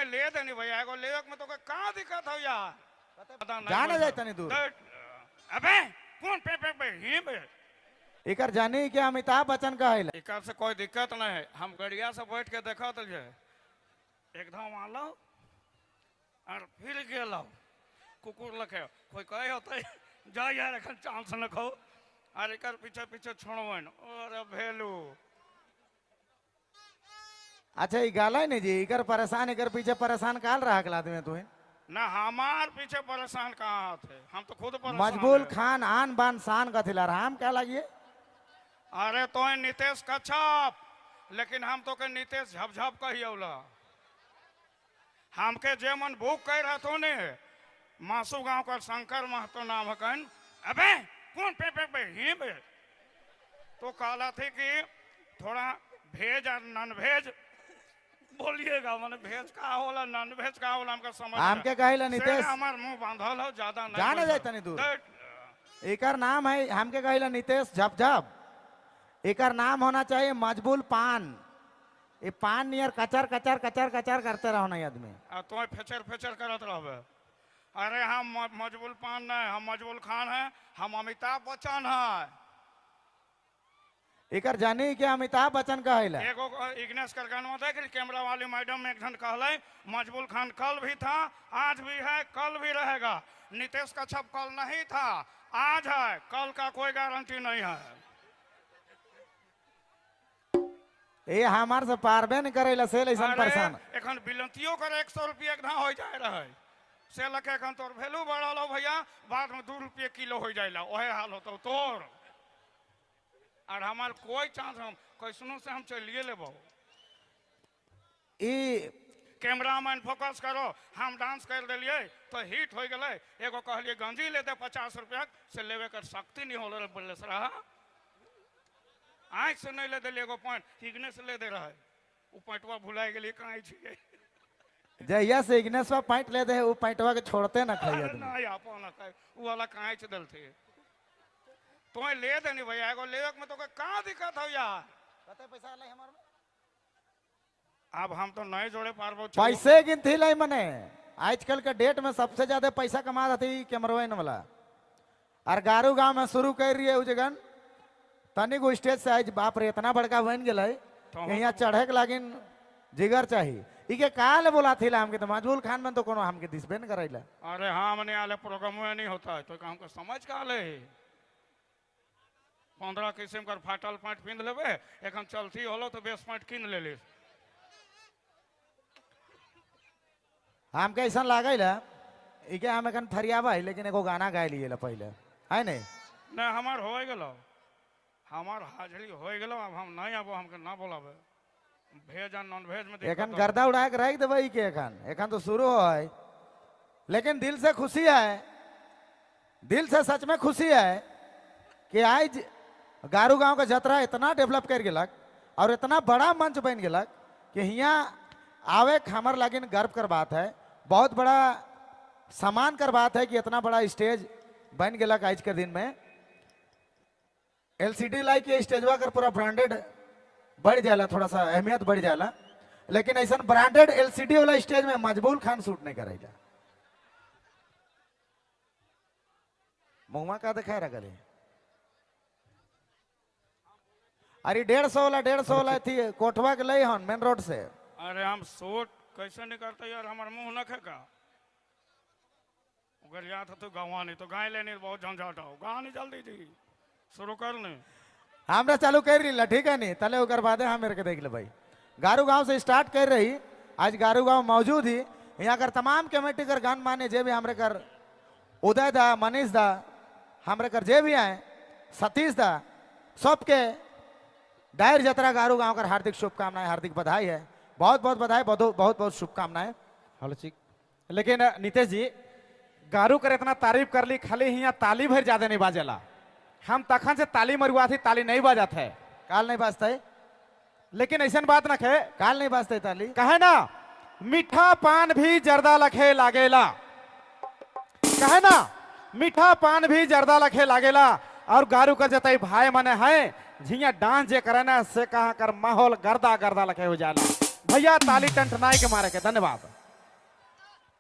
ले देनी भैया एगो लेवे में तो कहाँ दिक्कत हो यार जाने जाए तनी दूर। अबे कौन पे ही बे इकर जानी कि अमिताभ बच्चन का है इकर से कोई दिक्कत नहीं है। हम गड़िया से बैठ के देखा तो एकदम आलो और फिर गेलो कुकुर लखे कोई कहे होते जा यार एखन चांस न खो और इकर पीछे पीछे छोड़वन और भेलू। अच्छा ये गाला नहीं जी इकर परेशान इकर पीछे परेशान काल रहा के आदमी तू ना हमार पीछे परेशान कहाँ थे हम तो खुद परेशान मजबूल खान आन बान शान का थिला हम क्या लगिए। अरे तो नीतीश कच्छप लेकिन हम तो के नीतीश झपझप कहियोला हमके जे मन भूख कह रहा तो ने मासू गांव का शंकर महतो नाम हकन। अबे कौन पे ही बे तो कहला थे कि थोड़ा भेज और नॉन भेज बोलिएगा मैंने भेज का होला नॉन भेज का होला हमका समझ हमके कहिला नीतीश हमार मुंह बांधल हो ज्यादा नहीं जाने जाए तनी दूर। एकर नाम है हमके कहिला नीतीश झपझप एकर नाम होना चाहिए मजबूल पान। ये पान नियर कचर कचर कचर कचर करते रहो ना आदमी तो फेचर फेचर करत रहबे। अरे हम मजबूल पान नहीं हम मजबूल खान है हम अमिताभ बच्चन है। एकर जानी कि अमिताभ बच्चन का है एगो इग्नेश करगनवा देख कैमरा वाली मैडम एक जन कहले मजबूल खान कल भी था आज भी है कल भी रहेगा। नीतीश कच्छप कल नहीं था आज है कल का कोई गारंटी नहीं है। ये हमार से पारबे नहीं करेला से ऐसा परेशान एखन बिलंतियो कर 100 रुपया एक हो जाए रहे से लखे एखन तोर वैल्यू बढ़ल हो भैया बाद में 2 रुपये किलो हो जाएला ओहे हाल होतो तोर और हमार कोई चांस हम कैसनो से हम चलिए लेबो। कैमरामैन फोकस करो हम डांस कर दिलिए तो हिट हो गए एगो कहलिए गंजी ले दे 50 रुपया से लेवे कर शक्ति नहीं हो बोले रहा आँख से नहीं ले दिलिए एगो पॉइंट इग्नेस से ले दे रहा है वो पॉइंटवा भुला गए कहाँ छिए जहिया से इग्नेस पॉइंट ले दे वो पॉइंटवा के छोड़ते ना खाइए नहीं आपो ना खाए वो वाला कहाँ दल थे तो ले देनी भैया एगो लेवे में तो कहाँ दिक्कत हो यार पैसा ले हमार अब हम तो नहीं जोड़े पारबो पैसे गिनती लाई मने आजकल के डेट में सबसे ज्यादा पैसा कमा रही कैमरवैन वाला और गारू गांव में शुरू कर रही है जगन तनिक स्टेज से आज बाप रे इतना बड़का बन गया यहाँ चढ़े के लागिन जिगर चाहिए इके काल बोला थी हमके तो मजबूल खान में तो कोनो हमके दिसबे न करैला। अरे हाँ मने आले प्रोग्राम में नहीं होता है तो हमको समझ का ले 15 किस्म का फाटल पैंट पिंध लेबे एखन चलती होलो तो बेस पैंट किन ले ली हमके ऐसा लागैला इके हम एखन फरियाबा है लेकिन एगो गाना गाय लिए पहले है नहीं नहीं हमार हो गलो हमार हाजिरी हो गलो अब हम नहीं आबो हमके ना बोलाबे भेज और नॉन भेज में एखन गर्दा उड़ा के रख देबे के एखन तो शुरू हो है लेकिन दिल से खुशी है दिल से सच में खुशी है कि आज गारू गांव का जतरा इतना डेवलप कर गलक और इतना बड़ा मंच बन गलक कि यहाँ आवे हमार लागिन गर्व कर बात है बहुत बड़ा सम्मान कर बात है कि इतना बड़ा स्टेज बन गलक आज के दिन में एलसीडी लाइक के स्टेजवा कर पूरा ब्रांडेड बढ़ जाला थोड़ा सा अहमियत बढ़ जाला लेकिन ऐसा ब्रांडेड एलसीडी वाला स्टेज में मजबूल खान शूट नहीं करेगा मुँह का दिखाए रहा गले अरे 150 वाला थी कोठवा के ले हन मेन रोड से। अरे हम शूट कैसे नहीं करते यार हमारे मुंह न खेका अगर याद तो गाँव नहीं तो गाय लेने बहुत झंझट हो गाँव नहीं जल्दी थी शुरू कर ले हमरा चालू कर रही ठीक है नहीं तले उकर बाद हम मेरे के देख ले भाई गारू गांव से स्टार्ट कर रही आज गारू गांव मौजूद ही यहाँ कर तमाम कमेटी कर गान माने जे भी हमरे कर उदय दा मनीष दा हमरे कर जे भी आए सतीश दा सबके डायर जतरा गारू गांव कर हार्दिक शुभकामनाएं हार्दिक बधाई है बहुत बहुत बधाई बहुत बहुत शुभकामनाएं। हेलो ठीक लेकिन नीतीश जी गारू कर इतना तारीफ कर ली खाली यहाँ ताली भर ज्यादा नहीं बाजेला हम तखन से ताली मरुआ थी ताली नहीं बाजात है काल नहीं बाजता है लेकिन ऐसा बात न खे काल नहीं बाजता है ताली कहे ना मीठा पान भी जर्दा लखे लागेला कहे ना मीठा पान भी जर्दा लखे लागेला और गारू कर जताई भाई मने है झिया डांस जे करे ना से कहा कर माहौल गर्दा गर्दा लखे हो जाला भैया ताली टंटनाई के मारे के धन्यवाद।